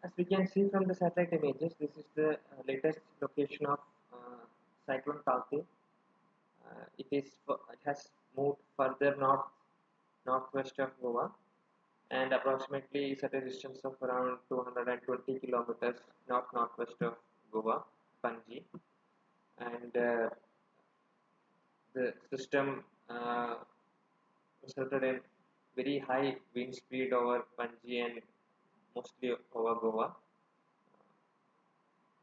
As we can see from the satellite images, this is the latest location of cyclone Tauktae. It has moved further northwest of Goa and approximately is at a distance of around 220 kilometers northwest of Goa, Panji, and the system resulted in very high wind speed over Panji and mostly over Goa.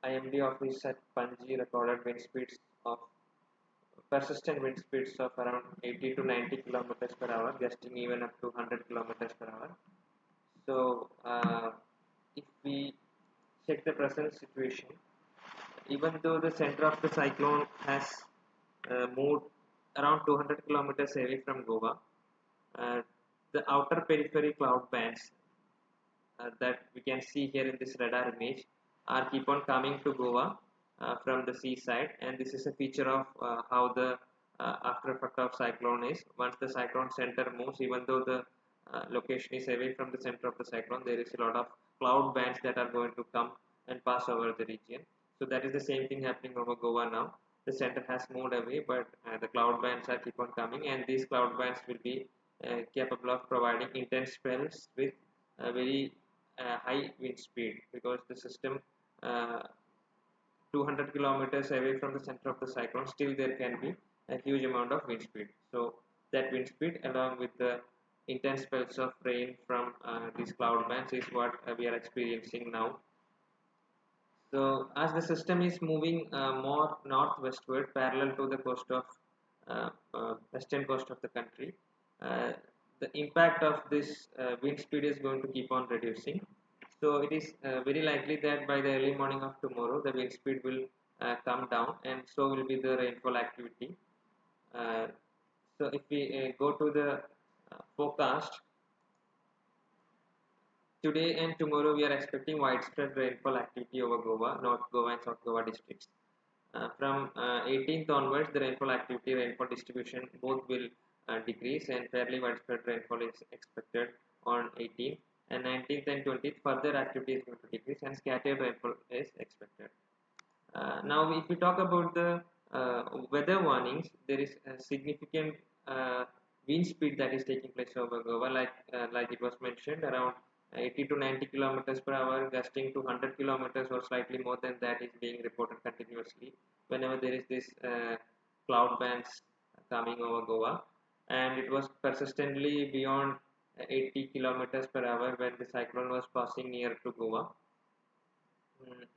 IMD office at Panji recorded wind speeds of persistent wind speeds of around 80 to 90 kilometers per hour, gusting even up to 100 kilometers per hour. So, if we check the present situation, even though the center of the cyclone has moved around 200 kilometers away from Goa, uh, the outer periphery cloud bands that we can see here in this radar image are keep on coming to Goa from the seaside, and this is a feature of how the after effect of cyclone is. Once the cyclone center moves, even though the location is away from the center of the cyclone, there is a lot of cloud bands that are going to come and pass over the region. So that is the same thing happening over Goa now. The center has moved away, but the cloud bands are keep on coming, and these cloud bands will be capable of providing intense spells with very high wind speed, because the system uh, 200 kilometers away from the center of the cyclone, still there can be a huge amount of wind speed. So that wind speed along with the intense spells of rain from these cloud bands is what we are experiencing now. So as the system is moving more northwestward parallel to the coast of western coast of the country, uh, the impact of this wind speed is going to keep on reducing. So it is very likely that by the early morning of tomorrow, the wind speed will come down, and so will be the rainfall activity. Uh, so if we go to the forecast, today and tomorrow we are expecting widespread rainfall activity over Goa, North Goa and South Goa districts. From 18th onwards, the rainfall activity, rainfall distribution both will decrease, and fairly widespread rainfall is expected on 18th, and 19th and 20th further activity is going to decrease and scattered rainfall is expected. Now, if we talk about the weather warnings, there is a significant wind speed that is taking place over Goa, like it was mentioned, around 80 to 90 kilometers per hour, gusting to 100 kilometers or slightly more than that is being reported continuously whenever there is this cloud bands coming over Goa, and it was persistently beyond 80 kilometers per hour when the cyclone was passing near to Goa.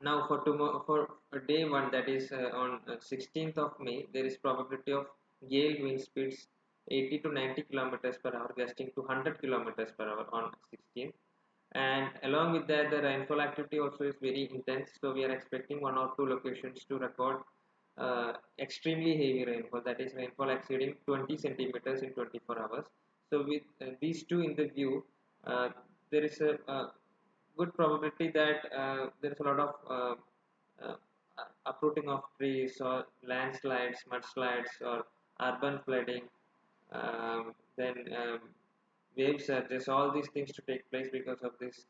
Now for tomorrow, for day one, that is on 16th of May, there is probability of gale wind speeds 80 to 90 kilometers per hour, gusting to 100 kilometers per hour on 16th. And along with that, the rainfall activity also is very intense. So we are expecting one or two locations to record extremely heavy rainfall, that is rainfall exceeding 20 centimeters in 24 hours. So with these two in the view, there is a good probability that there is a lot of uh, uprooting of trees or landslides, mudslides, or urban flooding, then wave surges, all these things to take place because of this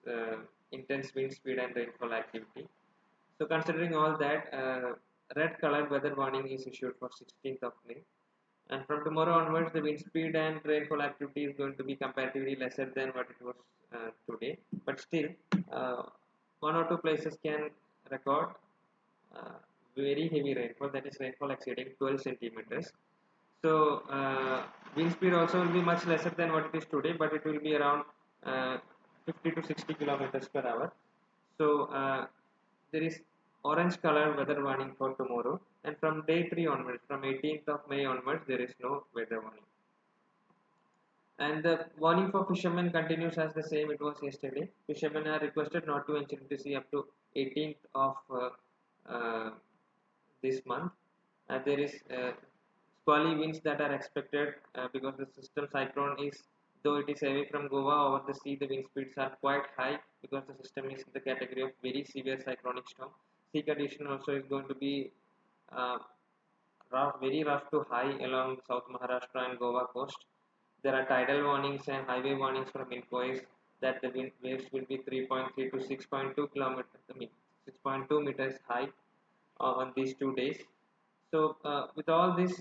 intense wind speed and rainfall activity. So considering all that, red colored weather warning is issued for 16th of May. And from tomorrow onwards, the wind speed and rainfall activity is going to be comparatively lesser than what it was today. But still, uh, one or two places can record uh, very heavy rainfall, that is rainfall exceeding 12 centimeters. So wind speed also will be much lesser than what it is today, but it will be around 50 to 60 kilometers per hour. So there is orange color weather warning for tomorrow, and from day 3 onwards, from 18th of May onwards, there is no weather warning. And the warning for fishermen continues as the same it was yesterday. Fishermen are requested not to venture into sea up to 18th of uh, this month. There is squally winds that are expected because the system cyclone is, though it is away from Goa over the sea, the wind speeds are quite high because the system is in the category of very severe cyclonic storm. Sea condition also is going to be uh, rough, very rough to high along South Maharashtra and Goa coast. There are tidal warnings and highway warnings from INCOIS that the waves will be 3.3 to 6.2 kilometers, I mean 6.2 meters high on these 2 days. So with all this,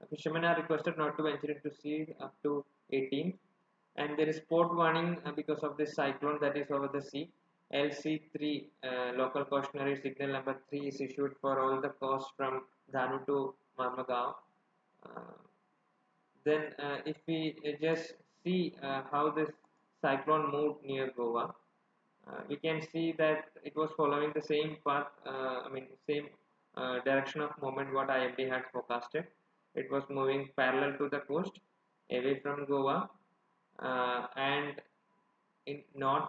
fishermen are requested not to venture into sea up to 18th, and there is port warning because of this cyclone that is over the sea. LC3 local cautionary signal number 3 is issued for all the coast from Dhanu to Marmagaon. Uh, then if we just see how this cyclone moved near Goa, we can see that it was following the same path, I mean same direction of movement what IMD had forecasted. It was moving parallel to the coast, away from Goa, and in uh,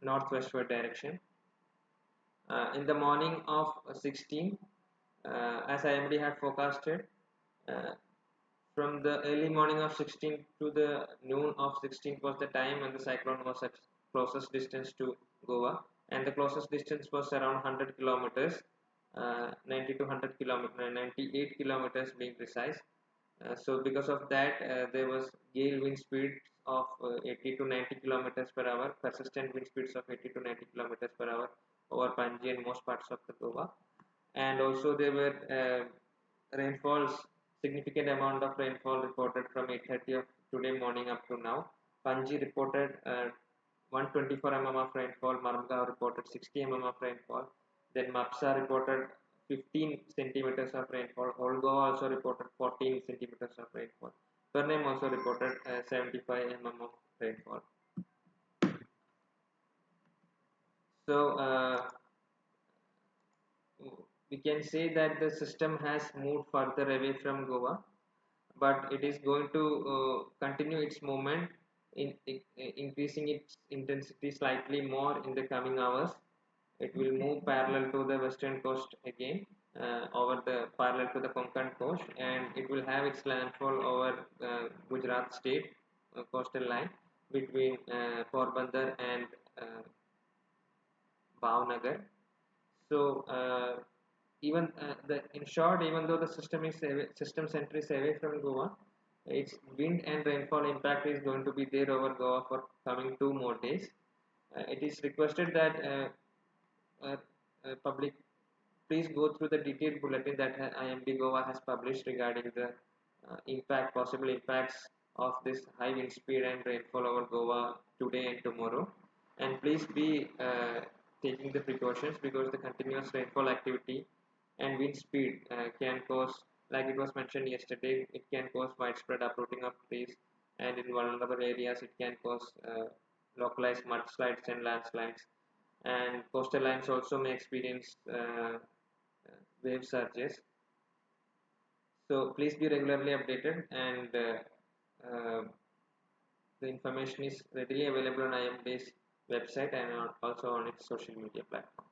northwestward direction. In the morning of 16, as IMD had forecasted, uh, from the early morning of 16th to the noon of 16th was the time when the cyclone was at closest distance to Goa, and the closest distance was around 100 kilometers, 90 to 100 kilometers, 98 kilometers being precise. So because of that, there was gale wind speeds of 80 to 90 kilometers per hour, persistent wind speeds of 80 to 90 kilometers per hour over Panji and most parts of the Goa. And also there were rainfalls, significant amount of rainfall reported from 8:30 of today morning up to now. Panji reported 124 mm of rainfall, Marmagaon reported 60 mm of rainfall, then Mapsa reported 15 centimeters of rainfall, Old Goa also reported 14 centimeters of rainfall, Pernem also reported 75 mm of rainfall. So we can say that the system has moved further away from Goa, but it is going to continue its movement in increasing its intensity slightly more in the coming hours. It will move parallel to the western coast again, over the parallel to the Konkan coast, and it will have its landfall over Gujarat state coastal line between Porbandar and uh, Bhavnagar. So even in short, even though the system center is away from Goa, its wind and rainfall impact is going to be there over Goa for coming 2 more days. It is requested that uh, public please go through the detailed bulletin that IMD Goa has published regarding the possible impacts of this high wind speed and rainfall over Goa today and tomorrow. And please be taking the precautions because the continuous rainfall activity and wind speed can cause, like it was mentioned yesterday, it can cause widespread uprooting of trees, and in vulnerable areas, it can cause localized mudslides and landslides. And coastal lines also may experience wave surges. So please be regularly updated, and the information is readily available on IMD's website and also on its social media platform.